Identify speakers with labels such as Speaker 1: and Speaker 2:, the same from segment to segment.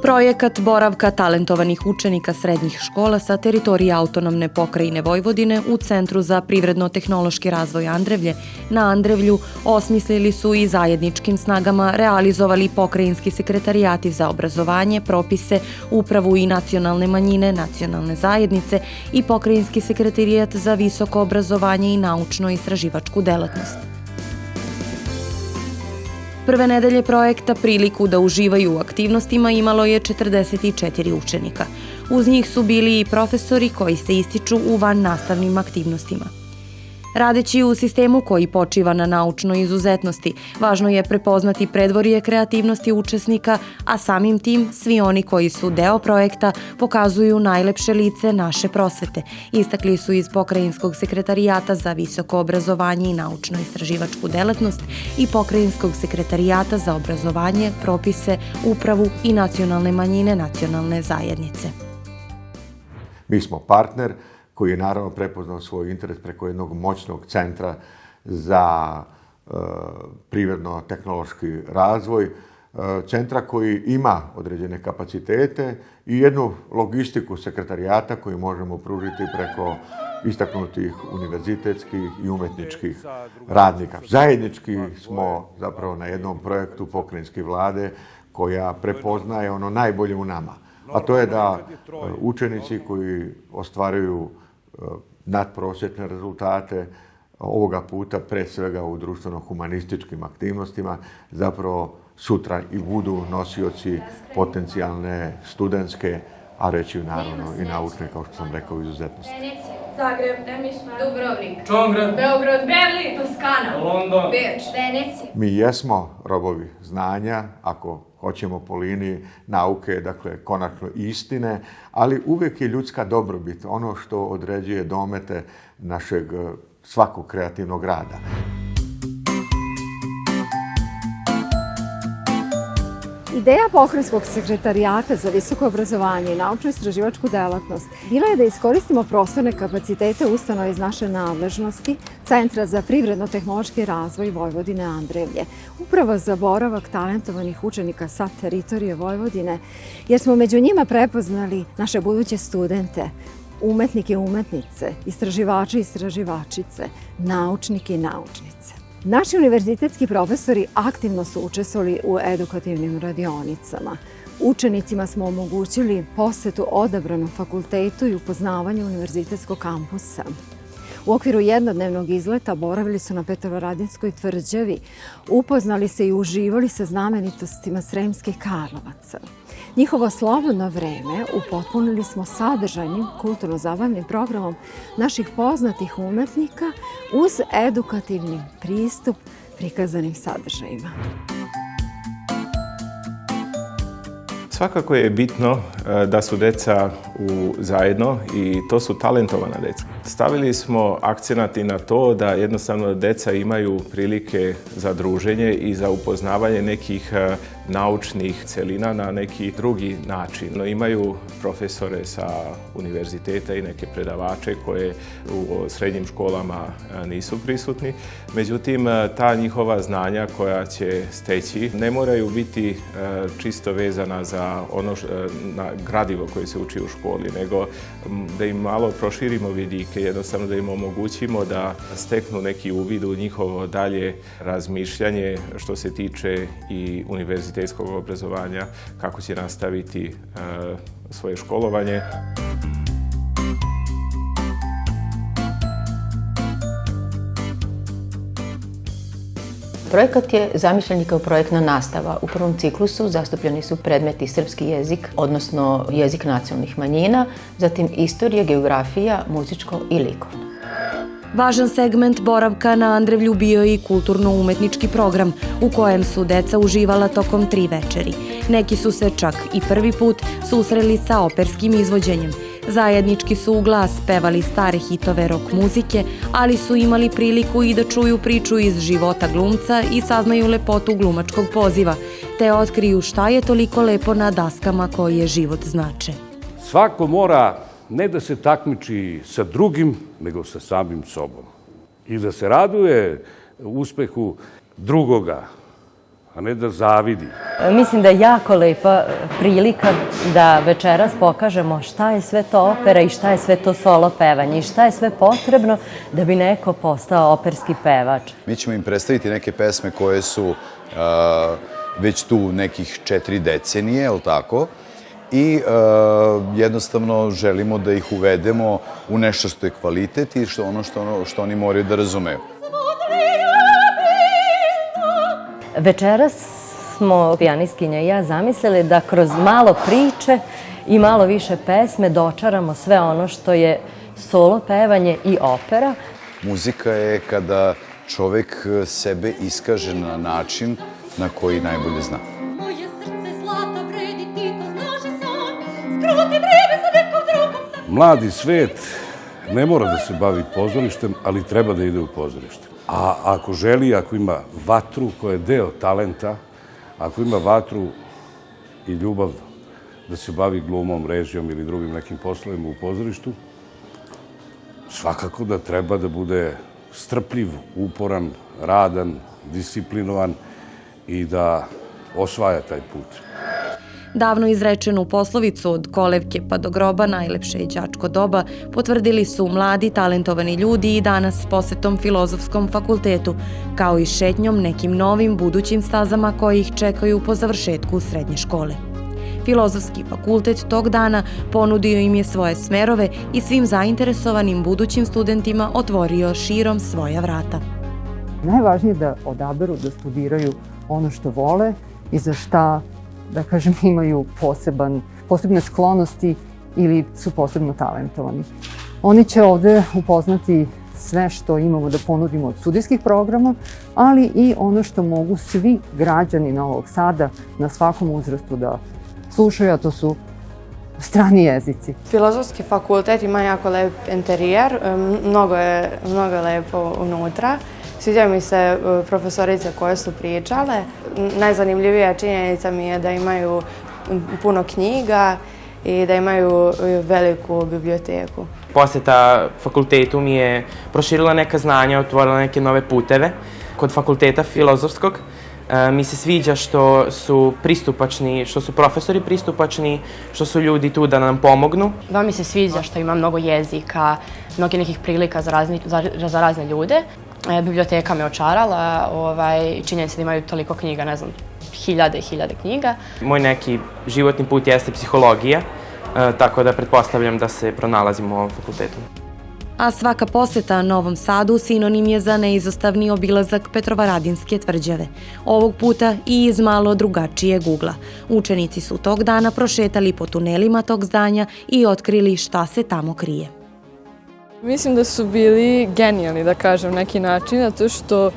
Speaker 1: Projekat boravka talentovanih učenika srednjih škola sa teritorije autonomne pokrajine Vojvodine u Centru za privredno-tehnološki razvoj Andrevlje na Andrevlju osmislili su i zajedničkim snagama realizovali pokrajinski sekretarijati za obrazovanje, propise, upravu i nacionalne manjine, nacionalne zajednice i pokrajinski sekretarijat za visoko obrazovanje i naučno-istraživačku delatnost. Prve nedelje projekta priliku da uživaju u aktivnostima imalo je 44 učenika. Uz njih su bili i profesori koji se ističu u vannastavnim aktivnostima. Radeći u sistemu koji počiva na naučnoj izuzetnosti, važno je prepoznati predvorje kreativnosti učesnika, a samim tim svi oni koji su deo projekta pokazuju najlepše lice naše prosvete, istakli su iz Pokrajinskog sekretarijata za visoko obrazovanje i naučno-istraživačku delatnost i Pokrajinskog sekretarijata za obrazovanje, propise, upravu i nacionalne manjine, nacionalne zajednice.
Speaker 2: Mi smo partner koji je naravno prepoznao svoj interes preko jednog moćnog centra za privredno-tehnološki razvoj, centra koji ima određene kapacitete i jednu logistiku sekretarijata koju možemo pružiti preko istaknutih univerzitetskih i umetničkih radnika. Zajednički smo zapravo na jednom projektu pokrajinske vlade koja prepoznaje ono najbolje u nama, a to je da učenici koji ostvaruju nadprosječne rezultate ovoga puta pre svega u društveno-humanističkim aktivnostima zapravo sutra i budu nosioci potencijalne studentske, a reći naravno i naučne, kao što sam rekao, izuzetnosti.
Speaker 3: Zagreb, Dubrovnik,
Speaker 4: Čongrad,
Speaker 3: Beograd, Berlin, Toskana,
Speaker 4: London,
Speaker 3: Beč, Venecija.
Speaker 2: Mi jesmo robovi znanja, ako hoćemo po liniji nauke, dakle konačno istine, ali uvijek je ljudska dobrobit ono što određuje domete našeg svakog kreativnog rada.
Speaker 5: Ideja Pokrajinskog sekretarijata za visoko obrazovanje i naučno-istraživačku delatnost bila je da iskoristimo prostorne kapacitete ustanove iz naše nadležnosti Centra za privredno-tehnološki razvoj Vojvodine Andrevlje, upravo za boravak talentovanih učenika sa teritorije Vojvodine, jer smo među njima prepoznali naše buduće studente, umetnike i umetnice, istraživače i istraživačice, naučnike i naučnice. Naši univerzitetski profesori aktivno su učestvovali u edukativnim radionicama. Učenicima smo omogućili posetu odabranom fakultetu i upoznavanje univerzitetskog kampusa. U okviru jednodnevnog izleta boravili su na Petrovaradinskoj tvrđavi, upoznali se i uživali sa znamenitostima Sremskih Karlovaca. Njihovo slobodno vreme upotpunili smo sadržajnim kulturno-zabavnim programom naših poznatih umetnika uz edukativni pristup prikazanim sadržajima.
Speaker 6: Svakako je bitno da su deca zajedno i to su talentovana deca. Stavili smo akcenat i na to da jednostavno deca imaju prilike za druženje i za upoznavanje nekih naučnih celina na neki drugi način. Imaju profesore sa univerziteta i neke predavače koje u srednjim školama nisu prisutni. Međutim, ta njihova znanja koja će steći ne moraju biti čisto vezana za ono na gradivo koje se uči u školi, nego da im malo proširimo vidike, jednostavno da im omogućimo da steknu neki uvid u njihovo dalje razmišljanje što se tiče i univerzitetskog obrazovanja, kako će nastaviti svoje školovanje.
Speaker 7: Projekat je zamišljen kao projektna nastava. U prvom ciklusu zastupljeni su predmeti srpski jezik, odnosno jezik nacionalnih manjina, zatim istorija, geografija, muzičko i likovno.
Speaker 1: Važan segment boravka na Andrevlju bio je i kulturno-umetnički program u kojem su deca uživala tokom 3 večeri. Neki su se čak i prvi put susreli sa operskim izvođenjem. Zajednički su u glas pevali stare hitove rock muzike, ali su imali priliku i da čuju priču iz života glumca i saznaju lepotu glumačkog poziva, te otkriju šta je toliko lepo na daskama koje život znače.
Speaker 8: Svako mora ne da se takmiči sa drugim, nego sa samim sobom. I da se raduje uspehu drugoga, a ne da zavidi.
Speaker 4: Mislim da je jako lepa prilika da večeras pokažemo šta je sve to opera i šta je sve to solo pevanje i šta je sve potrebno da bi neko postao operski pevač.
Speaker 9: Mi ćemo im predstaviti neke pesme koje su već tu nekih 4 decenije, je li tako? I jednostavno želimo da ih uvedemo u nešto što je kvalitet i ono što oni moraju da razumeju.
Speaker 4: Večeras smo, pijanistkinja i ja, zamislili da kroz malo priče i malo više pesme dočaramo sve ono što je solo pevanje i opera.
Speaker 9: Muzika je kada čovek sebe iskaže na način na koji najbolje zna.
Speaker 8: Mladi svet ne mora da se bavi pozorištem, ali treba da ide u pozorište. A ako želi, ako ima vatru koja je deo talenta, ako ima vatru i ljubav da se bavi glumom, režijom ili drugim nekim poslovima u pozorištu, svakako da treba da bude strpljiv, uporan, radan, disciplinovan i da osvaja taj put.
Speaker 1: Davno izrečenu poslovicu od kolevke pa do groba najlepše je đačko doba potvrdili su mladi talentovani ljudi i danas s posetom Filozofskom fakultetu, kao i šetnjom nekim novim budućim stazama koji ih čekaju po završetku srednje škole. Filozofski fakultet tog dana ponudio im je svoje smerove i svim zainteresovanim budućim studentima otvorio širom svoja vrata.
Speaker 10: Najvažnije je da odaberu da studiraju ono što vole i za šta, da kažem, imaju posebne sklonosti ili su posebno talentovani. Oni će ovde upoznati sve što imamo da ponudimo od studijskih programa, ali i ono što mogu svi građani Novog Sada na svakom uzrastu da slušaju, a to su strani jezici.
Speaker 11: Filozofski fakultet ima jako lep interijer, mnogo je lepo unutra. Sviđaju mi se profesorice koje su pričale. Najzanimljivija činjenica mi je da imaju puno knjiga i da imaju veliku biblioteku.
Speaker 12: Poseta fakultetu mi je proširila neka znanja, otvorila neke nove puteve. Kod fakulteta filozofskog mi se sviđa što su pristupačni, što su profesori pristupačni, što su ljudi tu da nam pomognu.
Speaker 13: Veoma mi se sviđa što ima mnogo jezika, mnogo nekih prilika za razne ljude. Biblioteka me očarala, činjenica se da imaju toliko knjiga, ne znam, hiljade i hiljade knjiga.
Speaker 12: Moj neki životni put jeste psihologija, tako da pretpostavljam da se pronalazim u ovom fakultetu.
Speaker 1: A svaka poseta Novom Sadu sinonim je za neizostavni obilazak Petrovaradinske tvrđave. Ovog puta i iz malo drugačijeg ugla. Učenici su tog dana prošetali po tunelima tog zdanja i otkrili šta se tamo krije.
Speaker 14: Mislim da su bili genijalni, da kažem, neki način, zato što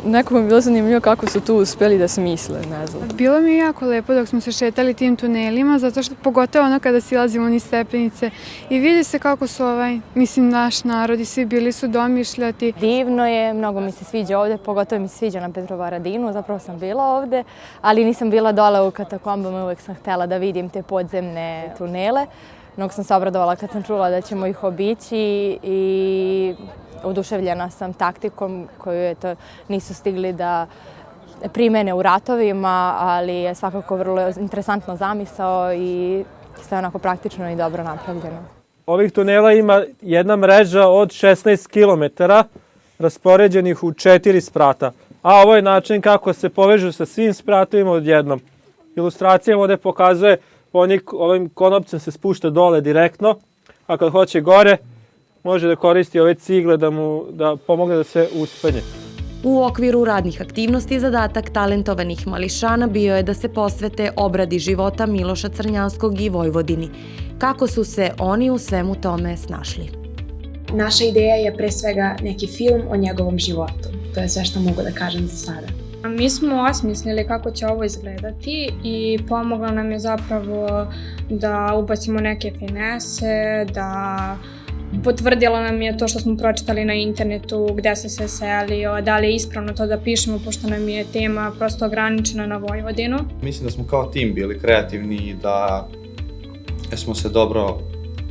Speaker 14: nekome je bilo zanimljivo kako su tu uspeli da smisle, ne znam.
Speaker 15: Bilo mi je jako lepo dok smo se šetali tim tunelima, zato što pogotovo ono kada silazimo niz stepenice i vidi se kako su naš narod i svi bili su domišljati.
Speaker 13: Divno je, mnogo mi se sviđa ovde, pogotovo mi se sviđa na Petrovaradinu, zapravo sam bila ovde, ali nisam bila dole u katakombama, uvek sam htela da vidim te podzemne tunele. Mnogo sam se obradovala kad sam čula da ćemo ih obići i oduševljena sam taktikom koju nisu stigli da primene u ratovima, ali je svakako vrlo interesantno zamisao i sve onako praktično i dobro napravljeno.
Speaker 16: Ovih tunela ima jedna mreža od 16 km raspoređenih u 4 sprata, a ovo je način kako se povežu sa svim spratovima odjednom. Ilustracija ovde pokazuje ovim konopcem se spušta dole direktno, a kad hoće gore, može da koristi ove cigle da pomogne da se uspenje.
Speaker 1: U okviru radnih aktivnosti zadatak talentovanih mališana bio je da se posvete obradi života Miloša Crnjanskog i Vojvodini. Kako su se oni u svemu tome snašli?
Speaker 17: Naša ideja je pre svega neki film o njegovom životu. To je sve što mogu da kažem za sada.
Speaker 18: Mi smo osmislili kako će ovo izgledati i pomogla nam je zapravo da ubacimo neke finese, da potvrdila nam je to što smo pročitali na internetu, gde se sve selio, da li je ispravno to da pišemo, pošto nam je tema prosto ograničena na Vojvodinu.
Speaker 19: Mislim da smo kao tim bili kreativni i da smo se dobro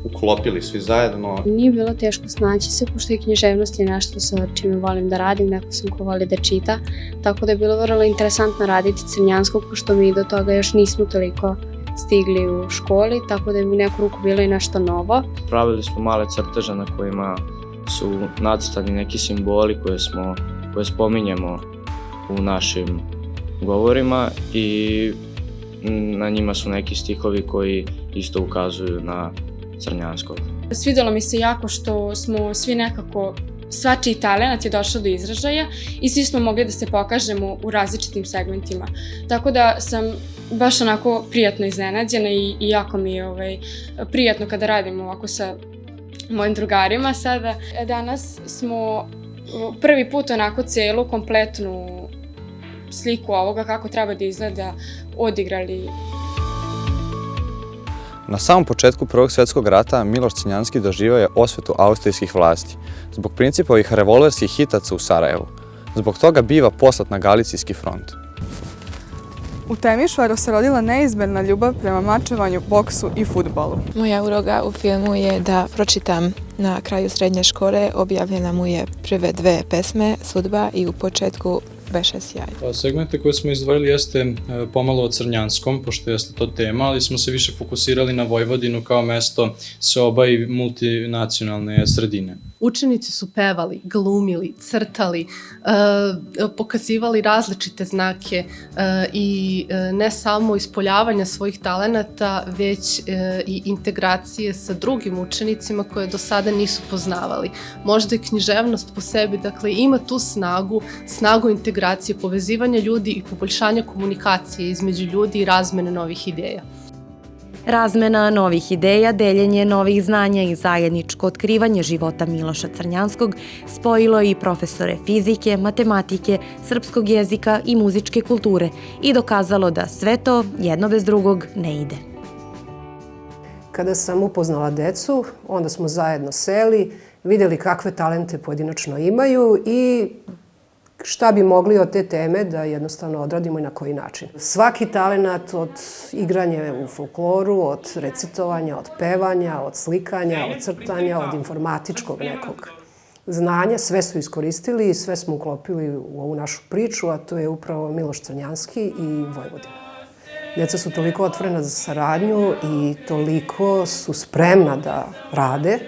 Speaker 19: uklopili svi zajedno.
Speaker 20: Nije bilo teško snaći se, pošto i književnost je nešto sa čime volim da radim, neko sam ko voli da čita, tako da je bilo vrlo interesantno raditi crnjanskog, pošto mi do toga još nismo toliko stigli u školi, tako da je u neku ruku bilo i nešto novo.
Speaker 21: Pravili smo male crteže na kojima su nacrtani neki simboli koje spominjemo u našim govorima i na njima su neki stihovi koji isto ukazuju na crnjanskog.
Speaker 18: Svidjelo mi se jako što smo svi nekako, svačiji talenat je došao do izražaja i svi smo mogli da se pokažemo u različitim segmentima. Tako da sam baš onako prijatno iznenađena i jako mi je prijatno kada radim ovako sa mojim drugarima sada. Danas smo prvi put onako celu kompletnu sliku ovoga kako treba da izgleda odigrali.
Speaker 22: Na samom početku Prvog svjetskog rata Miloš Crnjanski doživio je osvetu austrijskih vlasti zbog principovih revolverskih hitaca u Sarajevu. Zbog toga biva poslat na Galicijski front.
Speaker 23: U Temišvaru se rodila neizmjerna ljubav prema mačevanju, boksu i fudbalu.
Speaker 24: Moja uloga u filmu je da pročitam na kraju srednje škole, objavljena mu je prve 2 pesme, Sudba i u početku Beše sjaj.
Speaker 25: Segmente koje smo izdvojili jeste pomalo o crnjanskom, pošto jeste to tema, ali smo se više fokusirali na Vojvodinu kao mesto seoba i multinacionalne sredine.
Speaker 26: Učenici su pevali, glumili, crtali, pokazivali različite znake i ne samo ispoljavanja svojih talenata, već i integracije sa drugim učenicima koje do sada nisu poznavali. Možda i književnost po sebi, dakle, ima tu snagu integracije, povezivanja ljudi i poboljšanja komunikacije između ljudi i razmene novih ideja.
Speaker 1: Razmena novih ideja, deljenje novih znanja i zajedničko otkrivanje života Miloša Crnjanskog spojilo i profesore fizike, matematike, srpskog jezika i muzičke kulture i dokazalo da sve to jedno bez drugog ne ide.
Speaker 27: Kada sam upoznala decu, onda smo zajedno seli, vidjeli kakve talente pojedinačno imaju i šta bi mogli od te teme da jednostavno odradimo i na koji način. Svaki talenat od igranja u folkloru, od recitovanja, od pevanja, od slikanja, od crtanja, od informatičkog nekog znanja, sve su iskoristili i sve smo uklopili u ovu našu priču, a to je upravo Miloš Crnjanski i Vojvodina. Deca su toliko otvorena za saradnju i toliko su spremna da rade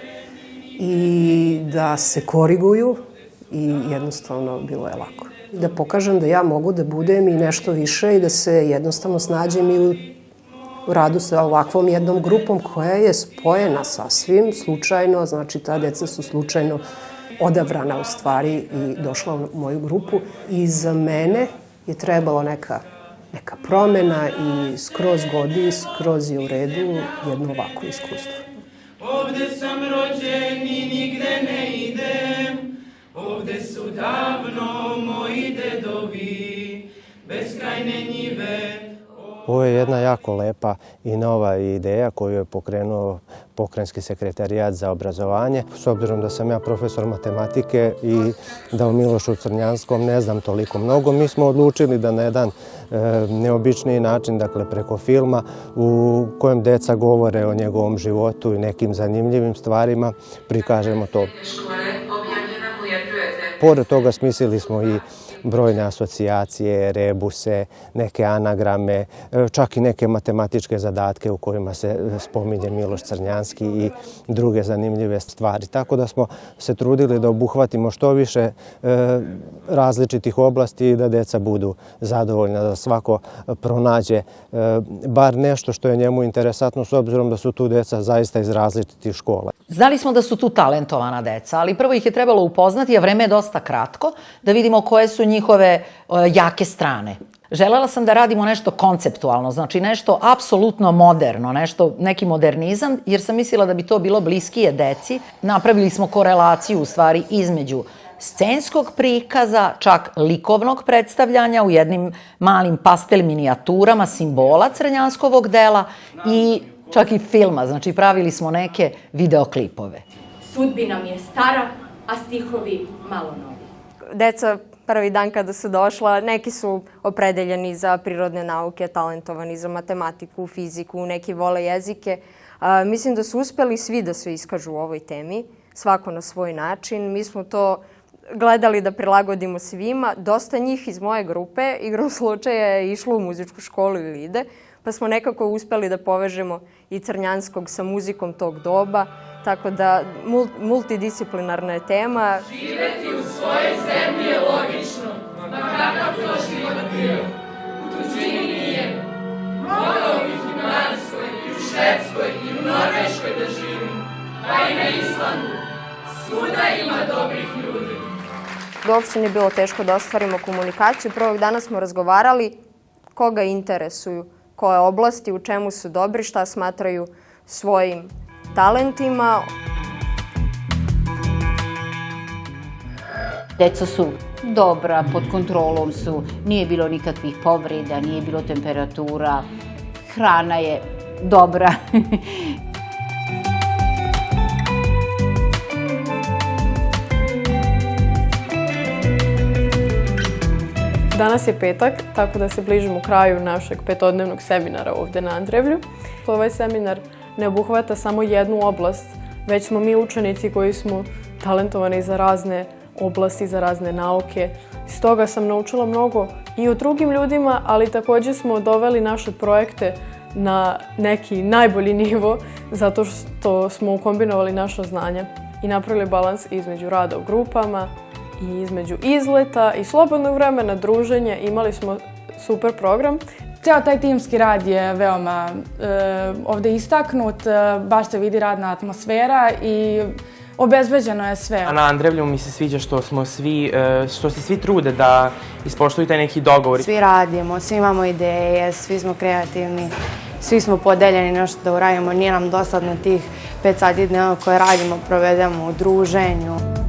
Speaker 27: i da se koriguju, i jednostavno bilo je lako. Da pokažem da ja mogu da budem i nešto više i da se jednostavno snađem i u radu sa ovakvom jednom grupom koja je spojena sasvim slučajno, znači ta deca su slučajno odabrana u stvari i došla u moju grupu i za mene je trebalo neka promjena i skroz godi, skroz je u redu jedno ovako iskustvo.
Speaker 28: Ovde sam rođen i nigde ne idem, ovde su davno moji dedovi, beskrajne njive.
Speaker 29: Ovo je jedna jako lepa i nova ideja koju je pokrenuo Pokrajinski sekretarijat za obrazovanje. S obzirom da sam ja profesor matematike i da o Milošu Crnjanskom ne znam toliko mnogo, mi smo odlučili da na jedan neobičniji način, dakle preko filma u kojem deca govore o njegovom životu i nekim zanimljivim stvarima, prikažemo to. Pored toga smislili smo i brojne asocijacije, rebuse, neke anagrame, čak i neke matematičke zadatke u kojima se spominje Miloš Crnjanski i druge zanimljive stvari. Tako da smo se trudili da obuhvatimo što više različitih oblasti i da deca budu zadovoljna, da svako pronađe bar nešto što je njemu interesantno, s obzirom da su tu deca zaista iz različitih škola.
Speaker 30: Znali smo da su tu talentovana deca, ali prvo ih je trebalo upoznati, a vreme je dosta kratko, da vidimo koje su njihove jake strane. Želela sam da radimo nešto konceptualno, znači nešto apsolutno moderno, neki modernizam, jer sam mislila da bi to bilo bliskije deci. Napravili smo korelaciju u stvari između scenskog prikaza, čak likovnog predstavljanja u jednim malim pastel minijaturama simbola crnjanskovog dela i čak i filma, znači pravili smo neke videoklipove.
Speaker 3: Sudbina mi je stara, a stihovi malo novi.
Speaker 31: Deca
Speaker 2: prvi dan kada su došla. Neki su opredeljeni za prirodne nauke, talentovani za matematiku, fiziku, neki vole jezike. Mislim da su uspeli svi da se iskažu u ovoj temi, svako na svoj način. Mi smo to gledali da prilagodimo svima. Dosta njih iz moje grupe, igrom slučaja, je išlo u muzičku školu ili ide, pa smo nekako uspeli da povežemo i Crnjanskog sa muzikom tog doba, tako da multidisciplinarna je tema.
Speaker 28: Živeti u svojoj zemlji je logično, ma kakav to život bio, u tuđini nije. Mogao bih i u Danskoj, i u Švedskoj, i u Norveškoj da živim, pa i na Islandu. Svuda ima dobrih ljudi.
Speaker 2: Uopšte nije bilo teško da ostvarimo komunikaciju. Prvog dana smo razgovarali koga interesuju, koje oblasti, u čemu su dobri, šta smatraju svojim talentima.
Speaker 4: Deca su dobra, pod kontrolom su, nije bilo nikakvih povreda, nije bilo temperatura, hrana je dobra.
Speaker 14: Danas je petak, tako da se bližimo kraju našeg petodnevnog seminara ovde na Andrevlju. Ovaj seminar ne obuhvata samo jednu oblast, već smo mi učenici koji smo talentovani za razne oblasti, za razne nauke. Iz toga sam naučila mnogo i o drugim ljudima, ali takođe smo doveli naše projekte na neki najbolji nivo zato što smo ukombinovali naša znanja i napravili balans između rada u grupama i između izleta i slobodnog vremena, druženja. Imali smo super program.
Speaker 5: Ceo taj timski rad je veoma ovde istaknut, baš se vidi radna atmosfera i obezbeđeno je sve.
Speaker 6: Na Andrevlju mi se sviđa što se svi trude da ispoštuju taj neki dogovor.
Speaker 7: Svi radimo, svi imamo ideje, svi smo kreativni, svi smo podeljeni nešto da uradimo. Nije nam dosadno tih 5 sati dnevno koje radimo, provedemo u druženju.